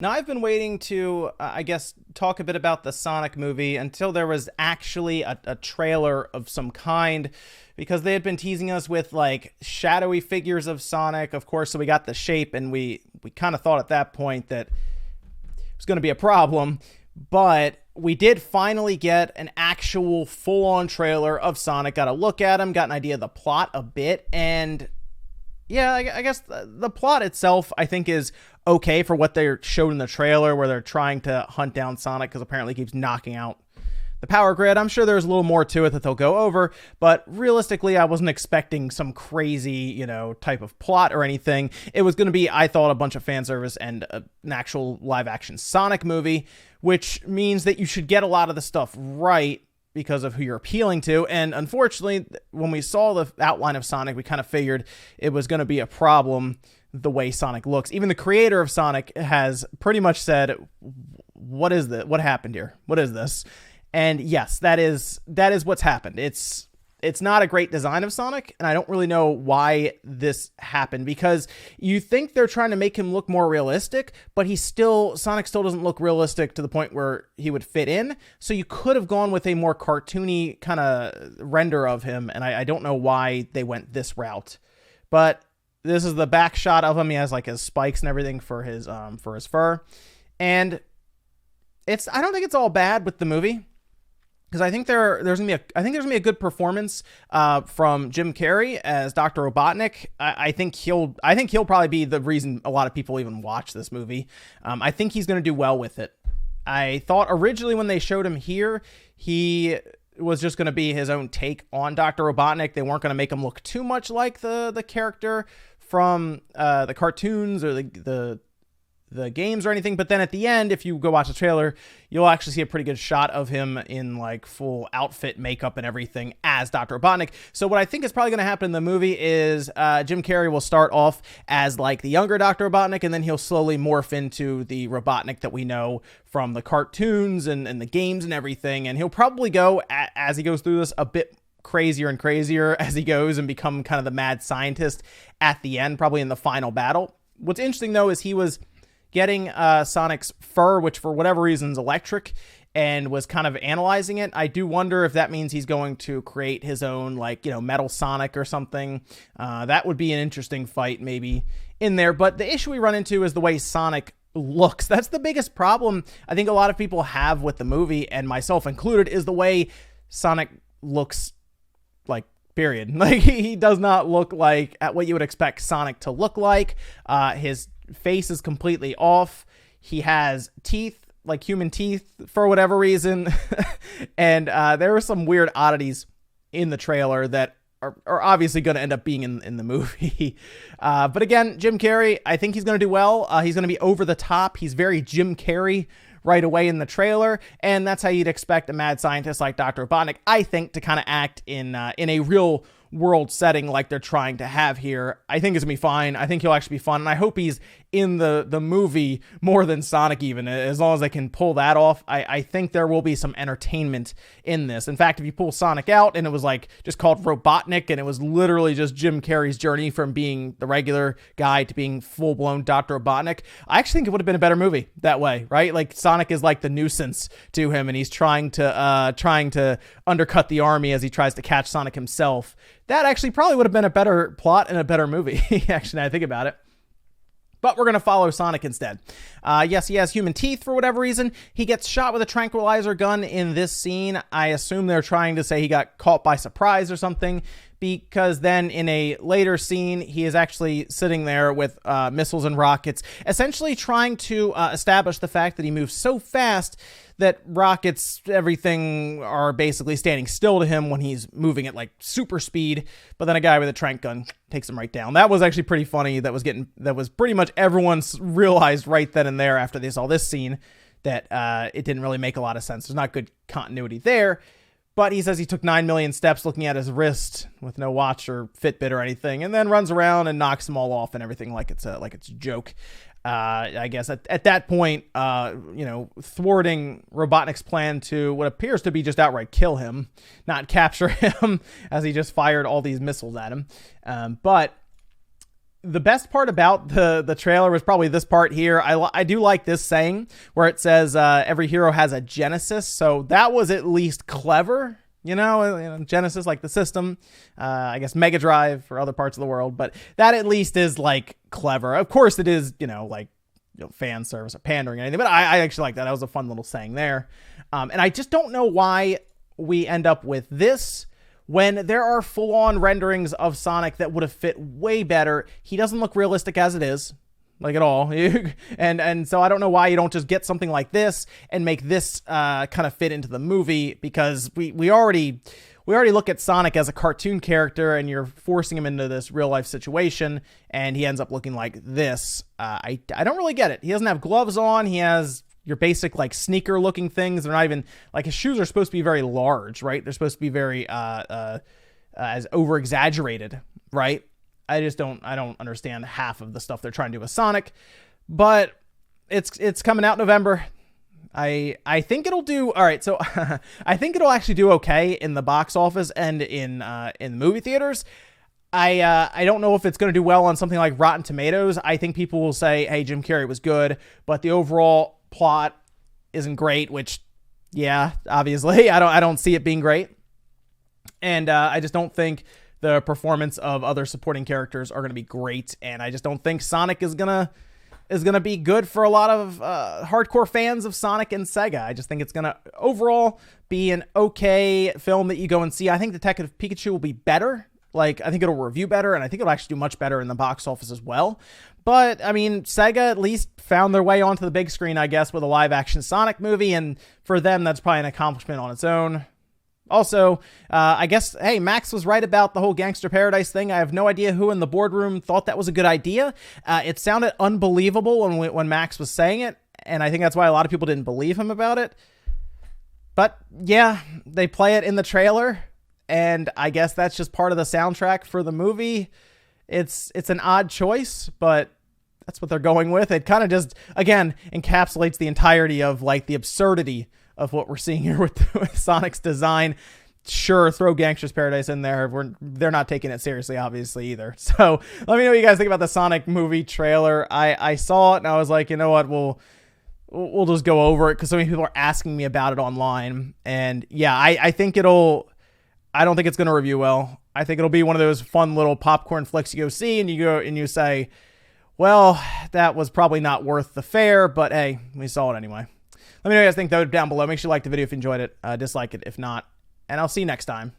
Now, I've been waiting to, I guess, talk a bit about the Sonic movie until there was actually a trailer of some kind, because they had been teasing us with like shadowy figures of Sonic, of course. So we got the shape, and we kind of thought at that point that it was going to be a problem. But we did finally get an actual full-on trailer of Sonic. Got a look at him, got an idea of the plot a bit, and yeah, I guess the plot itself, I think, is okay for what they showed in the trailer, where they're trying to hunt down Sonic because apparently he keeps knocking out the power grid. I'm sure there's a little more to it that they'll go over, but realistically, I wasn't expecting some crazy, type of plot or anything. It was going to be, I thought, a bunch of fan service and an actual live-action Sonic movie, which means that you should get a lot of the stuff right because of who you're appealing to. And unfortunately, when we saw the outline of Sonic, we kind of figured it was going to be a problem the way Sonic looks. Even the creator of Sonic has pretty much said, what is this? What happened here? What is this? And yes, that is what's happened. It's not a great design of Sonic, and I don't really know why this happened, because you think they're trying to make him look more realistic, but Sonic still doesn't look realistic to the point where he would fit in. So you could have gone with a more cartoony kind of render of him, and I don't know why they went this route. But this is the back shot of him. He has like his spikes and everything for his fur, and I don't think it's all bad with the movie. Because I think there's gonna be a good performance from Jim Carrey as Dr. Robotnik. I think he'll probably be the reason a lot of people even watch this movie. I think he's gonna do well with it. I thought originally when they showed him here, he was just gonna be his own take on Dr. Robotnik. They weren't gonna make him look too much like the character from the cartoons or the games or anything. But then at the end, if you go watch the trailer, you'll actually see a pretty good shot of him in like full outfit, makeup and everything as Dr. Robotnik. So what I think is probably going to happen in the movie is Jim Carrey will start off as like the younger Dr. Robotnik, and then he'll slowly morph into the Robotnik that we know from the cartoons and the games and everything. And he'll probably go, as he goes through this, a bit crazier and crazier as he goes and become kind of the mad scientist at the end, probably in the final battle. What's interesting though is he was getting Sonic's fur, which for whatever reason is electric, and was kind of analyzing it. I do wonder if that means he's going to create his own, like, Metal Sonic or something. That would be an interesting fight maybe in there. But the issue we run into is the way Sonic looks. That's the biggest problem I think a lot of people have with the movie, and myself included, is the way Sonic looks, like, period. Like, he does not look like at what you would expect Sonic to look like. His face is completely off. He has teeth, like human teeth, for whatever reason. And there were some weird oddities in the trailer that are obviously going to end up being in the movie. But again, Jim Carrey, I think he's going to do well. He's going to be over the top. He's very Jim Carrey right away in the trailer, and that's how you'd expect a mad scientist like Dr. Robotnik, I think, to kind of act in a real world setting like they're trying to have here. I think it's gonna be fine. I think he'll actually be fun, and I hope he's in the movie more than Sonic, even, as long as they can pull that off. I think there will be some entertainment in this. In fact, if you pull Sonic out and it was like just called Robotnik, and it was literally just Jim Carrey's journey from being the regular guy to being full-blown Dr. Robotnik, I actually think it would have been a better movie that way, right? Like, Sonic is like the nuisance to him, and he's trying to undercut the army as he tries to catch Sonic himself. That actually probably would have been a better plot and a better movie, actually, now I think about it. But we're going to follow Sonic instead. Yes, he has human teeth for whatever reason. He gets shot with a tranquilizer gun in this scene. I assume they're trying to say he got caught by surprise or something, because then in a later scene, he is actually sitting there with missiles and rockets, essentially trying to establish the fact that he moves so fast that rockets, everything, are basically standing still to him when he's moving at like super speed. But then a guy with a tranq gun takes him right down. That was actually pretty funny. That was pretty much everyone's realized right then and there after they saw this scene that it didn't really make a lot of sense. There's not good continuity there. But he says he took 9 million steps looking at his wrist with no watch or Fitbit or anything, and then runs around and knocks them all off and everything like it's a joke. I guess at that point, thwarting Robotnik's plan to what appears to be just outright kill him, not capture him, as he just fired all these missiles at him. But The best part about the trailer was probably this part here. I do like this saying where it says every hero has a genesis. So that was at least clever. Genesis, like the system, I guess Mega Drive for other parts of the world, but that at least is like clever. Of course it is, fan service or pandering or anything, but I actually like that. That was a fun little saying there. And I just don't know why we end up with this when there are full-on renderings of Sonic that would have fit way better. He doesn't look realistic as it is. Like at all. and so I don't know why you don't just get something like this and make this kind of fit into the movie, because we already look at Sonic as a cartoon character, and you're forcing him into this real life situation, and he ends up looking like this. I don't really get it. He doesn't have gloves on. He has your basic like sneaker looking things. They're not even like, his shoes are supposed to be very large, right? They're supposed to be very as over exaggerated, right? I don't understand half of the stuff they're trying to do with Sonic, but it's coming out November. I think it'll do all right. So I think it'll actually do okay in the box office and in movie theaters. I don't know if it's going to do well on something like Rotten Tomatoes. I think people will say, hey, Jim Carrey was good, but the overall plot isn't great, which, yeah, obviously I don't see it being great. And I just don't think the performance of other supporting characters are going to be great, and I just don't think Sonic is gonna be good for a lot of hardcore fans of Sonic and Sega. I just think it's gonna overall be an okay film that you go and see. I think Detective Pikachu will be better. Like, I think it'll review better, and I think it'll actually do much better in the box office as well. But I mean, Sega at least found their way onto the big screen, I guess, with a live action Sonic movie, and for them, that's probably an accomplishment on its own. Also, I guess, hey, Max was right about the whole Gangster Paradise thing. I have no idea who in the boardroom thought that was a good idea. It sounded unbelievable when Max was saying it, and I think that's why a lot of people didn't believe him about it. But yeah, they play it in the trailer, and I guess that's just part of the soundtrack for the movie. It's an odd choice, but that's what they're going with. It kind of just, again, encapsulates the entirety of like the absurdity of what we're seeing here with Sonic's design. Sure, throw Gangster's Paradise in there. They're not taking it seriously, obviously, either. So let me know what you guys think about the Sonic movie trailer. I saw it and I was like, you know what, we'll just go over it, because so many people are asking me about it online. And yeah, I think I don't think it's going to review well. I think it'll be one of those fun little popcorn flicks you go see, and you go and you say, well, that was probably not worth the fare, but hey, we saw it anyway. Let me know what you guys think, though, down below. Make sure you like the video if you enjoyed it. Dislike it if not. And I'll see you next time.